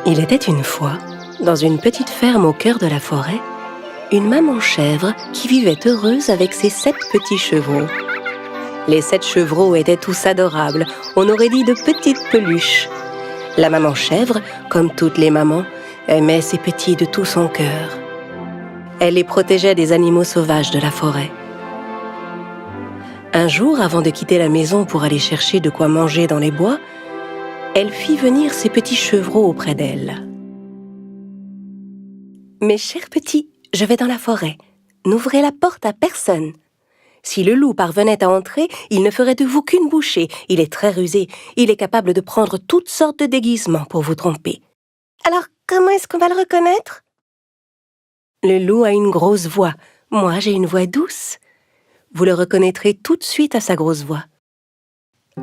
Il était une fois, dans une petite ferme au cœur de la forêt, une maman chèvre qui vivait heureuse avec ses 7 petits chevreaux. Les 7 chevreaux étaient tous adorables, on aurait dit de petites peluches. La maman chèvre, comme toutes les mamans, aimait ses petits de tout son cœur. Elle les protégeait des animaux sauvages de la forêt. Un jour, avant de quitter la maison pour aller chercher de quoi manger dans les bois, elle fit venir ses petits chevreaux auprès d'elle. « Mes chers petits, je vais dans la forêt. N'ouvrez la porte à personne. Si le loup parvenait à entrer, il ne ferait de vous qu'une bouchée. Il est très rusé. Il est capable de prendre toutes sortes de déguisements pour vous tromper. Alors, comment est-ce qu'on va le reconnaître? Le loup a une grosse voix. Moi, j'ai une voix douce. Vous le reconnaîtrez tout de suite à sa grosse voix. »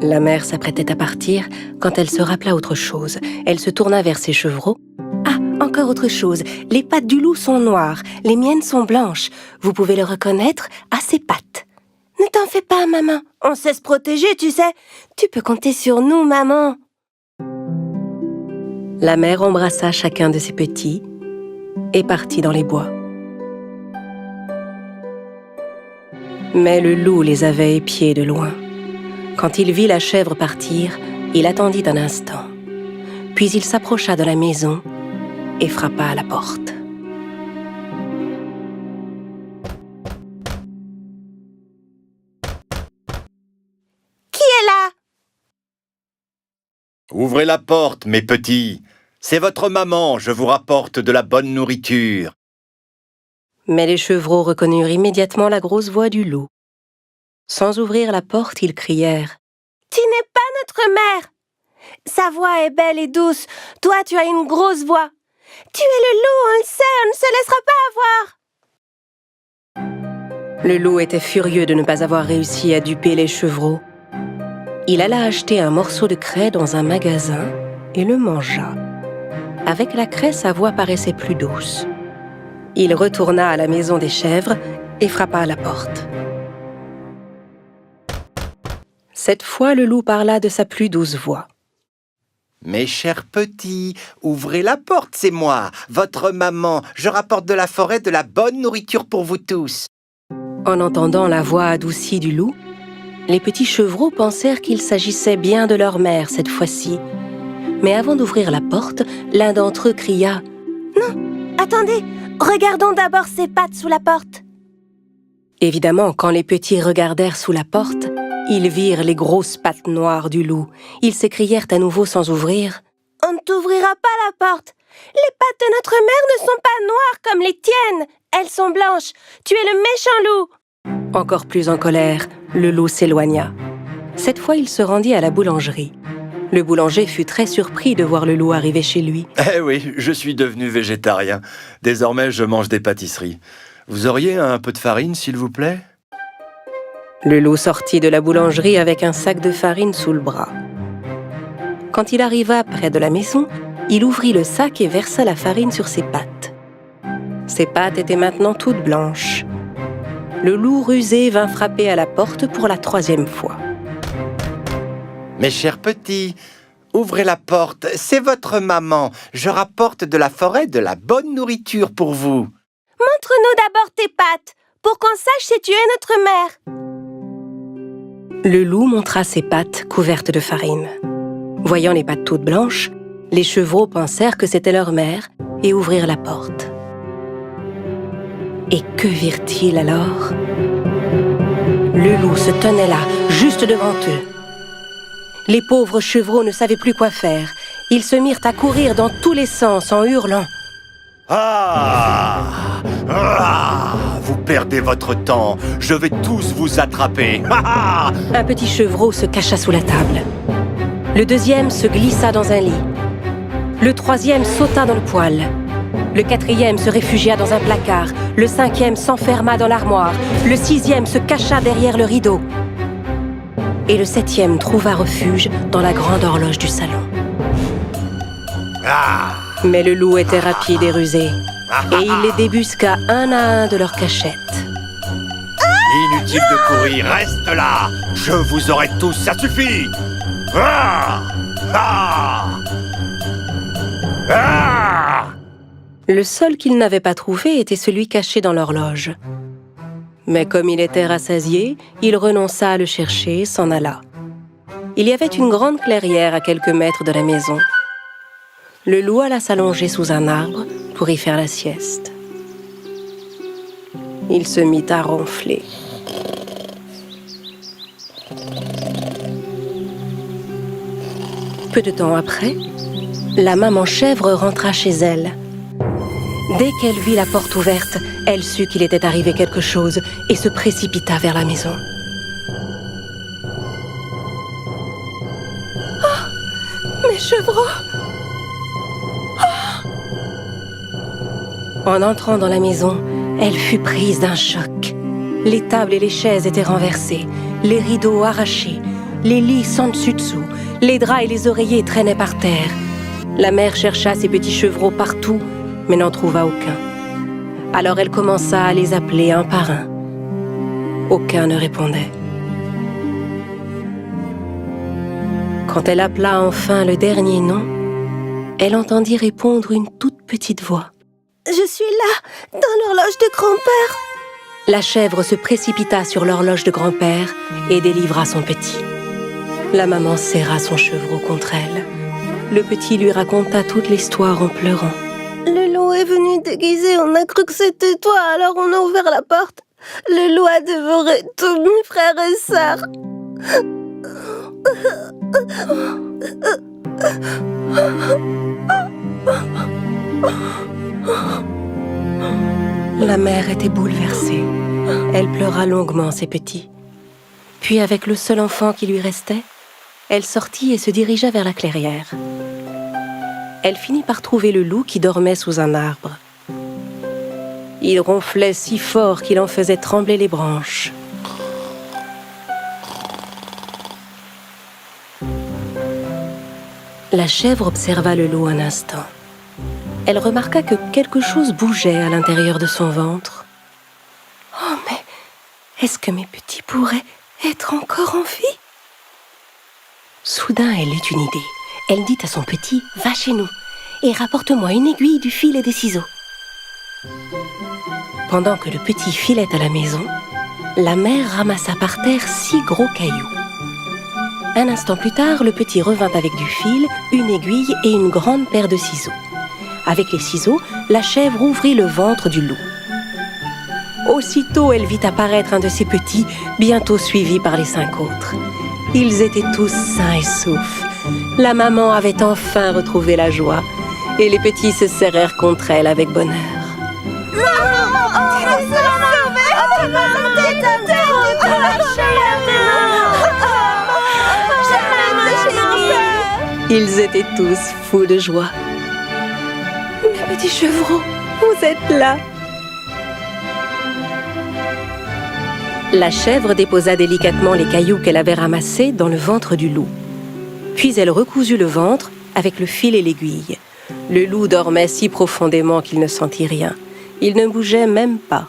La mère s'apprêtait à partir quand elle se rappela autre chose. Elle se tourna vers ses chevreaux. « Ah, encore autre chose. Les pattes du loup sont noires. Les miennes sont blanches. Vous pouvez le reconnaître à ses pattes. » « Ne t'en fais pas, maman. On sait se protéger, tu sais. Tu peux compter sur nous, maman. » La mère embrassa chacun de ses petits et partit dans les bois. Mais le loup les avait épiés de loin. Quand il vit la chèvre partir, il attendit un instant. Puis il s'approcha de la maison et frappa à la porte. Ouvrez la porte, mes petits. C'est votre maman, je vous rapporte de la bonne nourriture. Mais les chevreaux reconnurent immédiatement la grosse voix du loup. Sans ouvrir la porte, ils crièrent « Tu n'es pas notre mère! Sa voix est belle et douce. Toi, tu as une grosse voix. Tu es le loup, on le sait, on ne se laissera pas avoir. » Le loup était furieux de ne pas avoir réussi à duper les chevreaux. Il alla acheter un morceau de craie dans un magasin et le mangea. Avec la craie, sa voix paraissait plus douce. Il retourna à la maison des chèvres et frappa à la porte. Cette fois, le loup parla de sa plus douce voix. « Mes chers petits, ouvrez la porte, c'est moi, votre maman. Je rapporte de la forêt de la bonne nourriture pour vous tous. » En entendant la voix adoucie du loup, les petits chevreaux pensèrent qu'il s'agissait bien de leur mère cette fois-ci. Mais avant d'ouvrir la porte, l'un d'entre eux cria « Non, attendez, regardons d'abord ses pattes sous la porte. » Évidemment, quand les petits regardèrent sous la porte, ils virent les grosses pattes noires du loup. Ils s'écrièrent à nouveau sans ouvrir « On ne t'ouvrira pas la porte. Les pattes de notre mère ne sont pas noires comme les tiennes. Elles sont blanches. Tu es le méchant loup. » Encore plus en colère, le loup s'éloigna. Cette fois, il se rendit à la boulangerie. Le boulanger fut très surpris de voir le loup arriver chez lui. Eh oui, je suis devenu végétarien. Désormais, je mange des pâtisseries. Vous auriez un peu de farine, s'il vous plaît? Le loup sortit de la boulangerie avec un sac de farine sous le bras. Quand il arriva près de la maison, il ouvrit le sac et versa la farine sur ses pattes. Ses pattes étaient maintenant toutes blanches. Le loup rusé vint frapper à la porte pour la 3e fois. « Mes chers petits, ouvrez la porte, c'est votre maman. Je rapporte de la forêt de la bonne nourriture pour vous. » « Montre-nous d'abord tes pattes, pour qu'on sache si tu es notre mère. » Le loup montra ses pattes couvertes de farine. Voyant les pattes toutes blanches, les chevreaux pensèrent que c'était leur mère et ouvrirent la porte. Et que virent-ils alors? Le loup se tenait là, juste devant eux. Les pauvres chevreaux ne savaient plus quoi faire. Ils se mirent à courir dans tous les sens en hurlant. « Ah! Ah! Vous perdez votre temps. Je vais tous vous attraper. Ah! Un petit chevreau se cacha sous la table. Le 2e se glissa dans un lit. Le 3e sauta dans le poêle. Le 4e se réfugia dans un placard. Le 5e s'enferma dans l'armoire. Le 6e se cacha derrière le rideau. Et le 7e trouva refuge dans la grande horloge du salon. Ah! Mais le loup était rapide et rusé. Et il les débusqua un à un de leurs cachettes. Inutile de courir, reste là. Je vous aurai tous, ça suffit. Ah! Ah! Ah! Le seul qu'il n'avait pas trouvé était celui caché dans l'horloge. Mais comme il était rassasié, il renonça à le chercher et s'en alla. Il y avait une grande clairière à quelques mètres de la maison. Le loup alla s'allonger sous un arbre pour y faire la sieste. Il se mit à ronfler. Peu de temps après, la maman chèvre rentra chez elle. Dès qu'elle vit la porte ouverte, elle sut qu'il était arrivé quelque chose et se précipita vers la maison. Oh, mes chevreaux! Oh! En entrant dans la maison, elle fut prise d'un choc. Les tables et les chaises étaient renversées, les rideaux arrachés, les lits sans dessus-dessous, les draps et les oreillers traînaient par terre. La mère chercha ses petits chevreaux partout, mais n'en trouva aucun. Alors elle commença à les appeler un par un. Aucun ne répondait. Quand elle appela enfin le dernier nom, elle entendit répondre une toute petite voix. « Je suis là, dans l'horloge de grand-père !» La chèvre se précipita sur l'horloge de grand-père et délivra son petit. La maman serra son chevreau contre elle. Le petit lui raconta toute l'histoire en pleurant. Le loup est venu déguisé, on a cru que c'était toi, alors on a ouvert la porte. Le loup a dévoré tous mes frères et sœurs. La mère était bouleversée. Elle pleura longuement ses petits. Puis, avec le seul enfant qui lui restait, elle sortit et se dirigea vers la clairière. Elle finit par trouver le loup qui dormait sous un arbre. Il ronflait si fort qu'il en faisait trembler les branches. La chèvre observa le loup un instant. Elle remarqua que quelque chose bougeait à l'intérieur de son ventre. « Oh, mais est-ce que mes petits pourraient être encore en vie ?» Soudain, elle eut une idée. Elle dit à son petit « Va chez nous et rapporte-moi une aiguille, du fil et des ciseaux. » Pendant que le petit filait à la maison, la mère ramassa par terre 6 gros cailloux. Un instant plus tard, le petit revint avec du fil, une aiguille et une grande paire de ciseaux. Avec les ciseaux, la chèvre ouvrit le ventre du loup. Aussitôt, elle vit apparaître un de ses petits, bientôt suivi par les 5 autres. Ils étaient tous sains et saufs. La maman avait enfin retrouvé la joie, et les petits se serrèrent contre elle avec bonheur. Ils étaient tous fous de joie. Mes petits chevreaux, vous êtes là. La chèvre déposa délicatement les cailloux qu'elle avait ramassés dans le ventre du loup. Puis elle recousit le ventre avec le fil et l'aiguille. Le loup dormait si profondément qu'il ne sentit rien. Il ne bougeait même pas.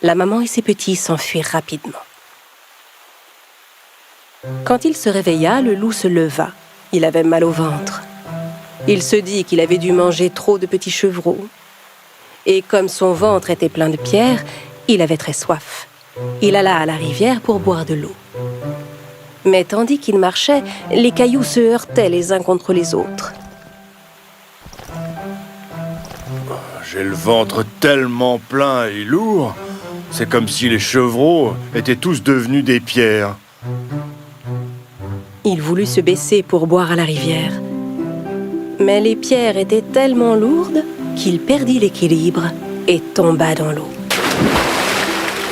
La maman et ses petits s'enfuirent rapidement. Quand il se réveilla, le loup se leva. Il avait mal au ventre. Il se dit qu'il avait dû manger trop de petits chevreaux. Et comme son ventre était plein de pierres, il avait très soif. Il alla à la rivière pour boire de l'eau. Mais tandis qu'il marchait, les cailloux se heurtaient les uns contre les autres. J'ai le ventre tellement plein et lourd. C'est comme si les chevreaux étaient tous devenus des pierres. Il voulut se baisser pour boire à la rivière. Mais les pierres étaient tellement lourdes qu'il perdit l'équilibre et tomba dans l'eau.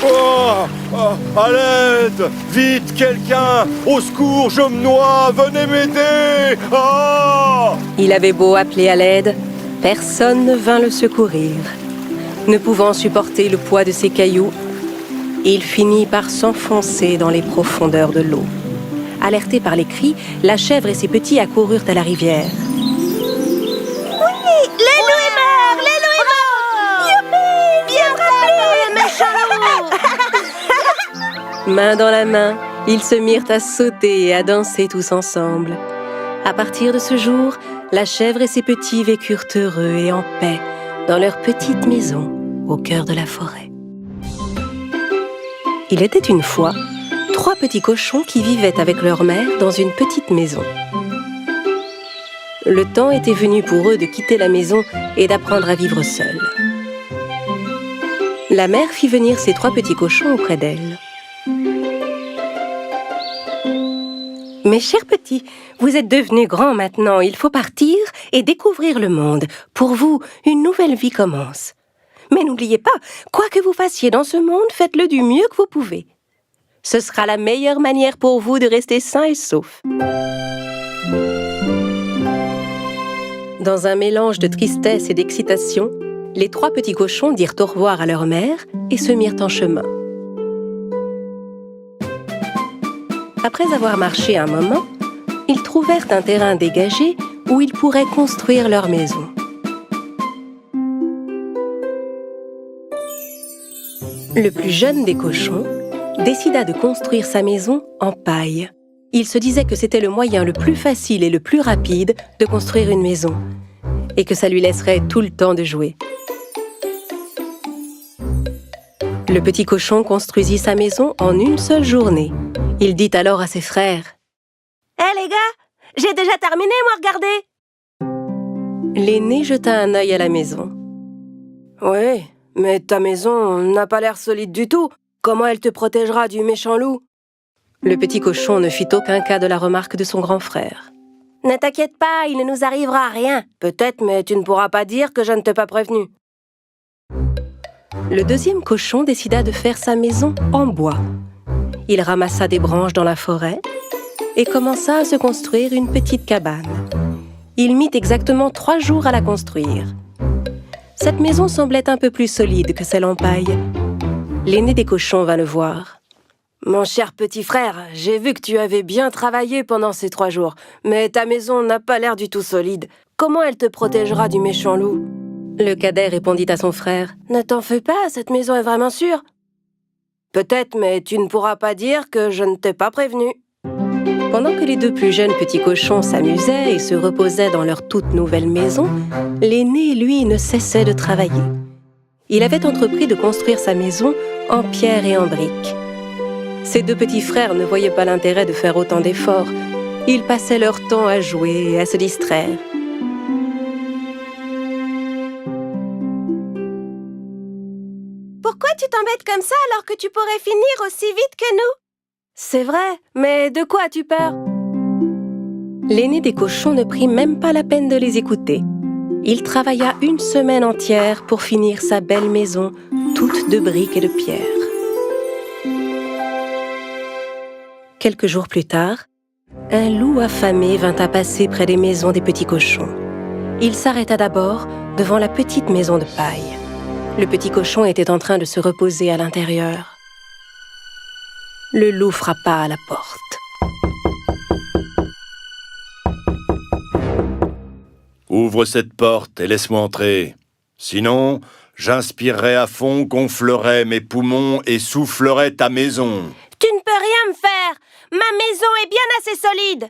Oh, oh, à l'aide! Vite, quelqu'un! Au secours, je me noie! Venez m'aider! Oh! Il avait beau appeler à l'aide, personne ne vint le secourir. Ne pouvant supporter le poids de ses cailloux, il finit par s'enfoncer dans les profondeurs de l'eau. Alertés par les cris, la chèvre et ses petits accoururent à la rivière. Oui, le loup est mort! Le loup est mort! Youpi! Bien rappelé, méchant loup! Main dans la main, ils se mirent à sauter et à danser tous ensemble. À partir de ce jour, la chèvre et ses petits vécurent heureux et en paix dans leur petite maison au cœur de la forêt. Il était une fois 3 petits cochons qui vivaient avec leur mère dans une petite maison. Le temps était venu pour eux de quitter la maison et d'apprendre à vivre seuls. La mère fit venir ses 3 petits cochons auprès d'elle. « Mes chers petits, vous êtes devenus grands maintenant, il faut partir et découvrir le monde. Pour vous, une nouvelle vie commence. Mais n'oubliez pas, quoi que vous fassiez dans ce monde, faites-le du mieux que vous pouvez. Ce sera la meilleure manière pour vous de rester sains et saufs. » Dans un mélange de tristesse et d'excitation, les 3 petits cochons dirent au revoir à leur mère et se mirent en chemin. Après avoir marché un moment, ils trouvèrent un terrain dégagé où ils pourraient construire leur maison. Le plus jeune des cochons décida de construire sa maison en paille. Il se disait que c'était le moyen le plus facile et le plus rapide de construire une maison, et que ça lui laisserait tout le temps de jouer. Le petit cochon construisit sa maison en une seule journée. Il dit alors à ses frères: « Hé les gars, j'ai déjà terminé, moi, regardez !» L'aîné jeta un œil à la maison. « Oui, mais ta maison n'a pas l'air solide du tout. Comment elle te protégera du méchant loup ?» Le petit cochon ne fit aucun cas de la remarque de son grand frère. « Ne t'inquiète pas, il ne nous arrivera rien. Peut-être, mais tu ne pourras pas dire que je ne t'ai pas prévenu. » Le deuxième cochon décida de faire sa maison en bois. Il ramassa des branches dans la forêt et commença à se construire une petite cabane. Il mit exactement 3 jours à la construire. Cette maison semblait un peu plus solide que celle en paille. L'aîné des cochons vint le voir. « Mon cher petit frère, j'ai vu que tu avais bien travaillé pendant ces 3 jours, mais ta maison n'a pas l'air du tout solide. Comment elle te protégera du méchant loup ?» Le cadet répondit à son frère: « Ne t'en fais pas, cette maison est vraiment sûre. »« Peut-être, mais tu ne pourras pas dire que je ne t'ai pas prévenu. » Pendant que les 2 plus jeunes petits cochons s'amusaient et se reposaient dans leur toute nouvelle maison, l'aîné, lui, ne cessait de travailler. Il avait entrepris de construire sa maison en pierre et en briques. Ses 2 petits frères ne voyaient pas l'intérêt de faire autant d'efforts. Ils passaient leur temps à jouer et à se distraire. Pourquoi tu t'embêtes comme ça alors que tu pourrais finir aussi vite que nous? C'est vrai, mais de quoi as-tu peur? L'aîné des cochons ne prit même pas la peine de les écouter. Il travailla 1 semaine entière pour finir sa belle maison, toute de briques et de pierre. Quelques jours plus tard, un loup affamé vint à passer près des maisons des petits cochons. Il s'arrêta d'abord devant la petite maison de paille. Le petit cochon était en train de se reposer à l'intérieur. Le loup frappa à la porte. Ouvre cette porte et laisse-moi entrer. Sinon, j'inspirerai à fond, gonflerai mes poumons et soufflerai ta maison. Tu ne peux rien me faire. Ma maison est bien assez solide.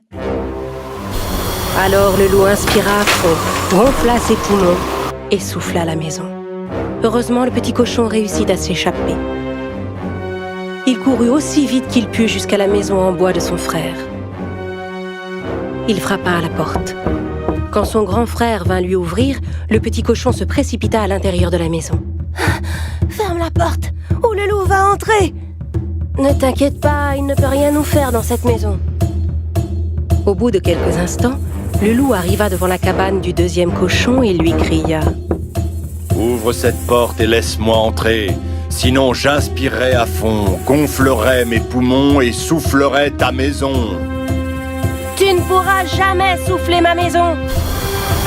Alors le loup inspira à fond, gonfla ses poumons et souffla la maison. Heureusement, le petit cochon réussit à s'échapper. Il courut aussi vite qu'il put jusqu'à la maison en bois de son frère. Il frappa à la porte. Quand son grand frère vint lui ouvrir, le petit cochon se précipita à l'intérieur de la maison. « Ferme la porte, ou le loup va entrer !»« Ne t'inquiète pas, il ne peut rien nous faire dans cette maison. » Au bout de quelques instants, le loup arriva devant la cabane du deuxième cochon et lui cria: « Ouvre cette porte et laisse-moi entrer. Sinon, j'inspirerai à fond, gonflerai mes poumons et soufflerai ta maison. » « Tu ne pourras jamais souffler ma maison !»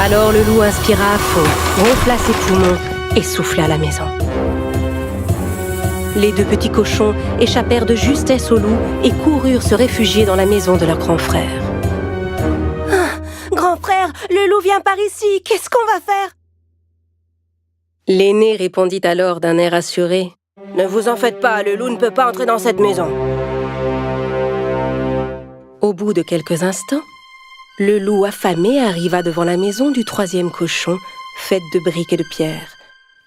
Alors le loup inspira à fond, gonfla ses poumons et souffla la maison. Les 2 petits cochons échappèrent de justesse au loup et coururent se réfugier dans la maison de leur grand frère. « Ah, grand frère, le loup vient par ici, qu'est-ce qu'on va faire ?» L'aîné répondit alors d'un air assuré: « Ne vous en faites pas, le loup ne peut pas entrer dans cette maison. » Au bout de quelques instants, Le loup affamé arriva devant la maison du troisième cochon, faite de briques et de pierres.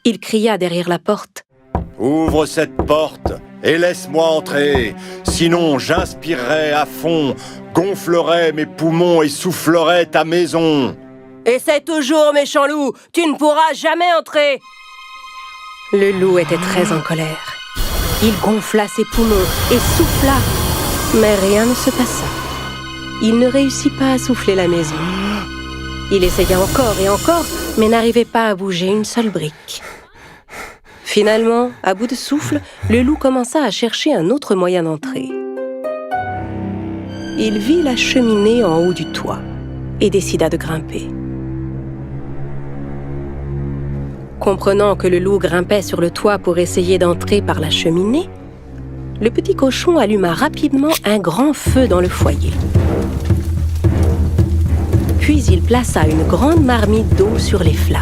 Il cria derrière la porte. « Ouvre cette porte et laisse-moi entrer, sinon j'inspirerai à fond, gonflerai mes poumons et soufflerai ta maison. » « Essaie toujours, méchant loup, tu ne pourras jamais entrer !» Le loup était très en colère. Il gonfla ses poumons et souffla, mais rien ne se passa. Il ne réussit pas à souffler la maison. Il essaya encore et encore, mais n'arrivait pas à bouger une seule brique. Finalement, à bout de souffle, le loup commença à chercher un autre moyen d'entrer. Il vit la cheminée en haut du toit et décida de grimper. Comprenant que le loup grimpait sur le toit pour essayer d'entrer par la cheminée, le petit cochon alluma rapidement un grand feu dans le foyer. Puis il plaça une grande marmite d'eau sur les flammes.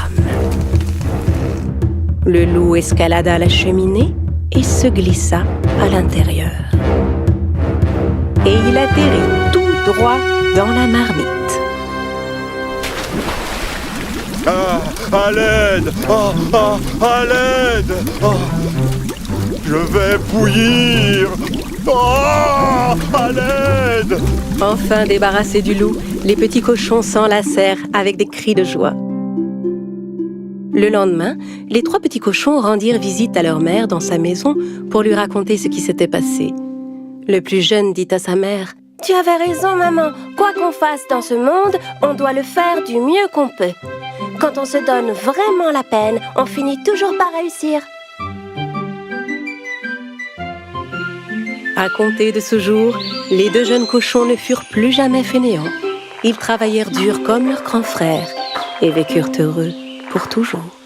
Le loup escalada la cheminée et se glissa à l'intérieur. Et il atterrit tout droit dans la marmite. Ah, à l'aide! Oh, oh, à l'aide! Oh, je vais bouillir! Oh, à l'aide! Enfin débarrassés du loup, les petits cochons s'enlacèrent avec des cris de joie. Le lendemain, les 3 petits cochons rendirent visite à leur mère dans sa maison pour lui raconter ce qui s'était passé. Le plus jeune dit à sa mère: « Tu avais raison, maman. Quoi qu'on fasse dans ce monde, on doit le faire du mieux qu'on peut. Quand on se donne vraiment la peine, on finit toujours par réussir. » À compter de ce jour, les 2 jeunes cochons ne furent plus jamais fainéants. Ils travaillèrent dur comme leurs grands frères et vécurent heureux pour toujours.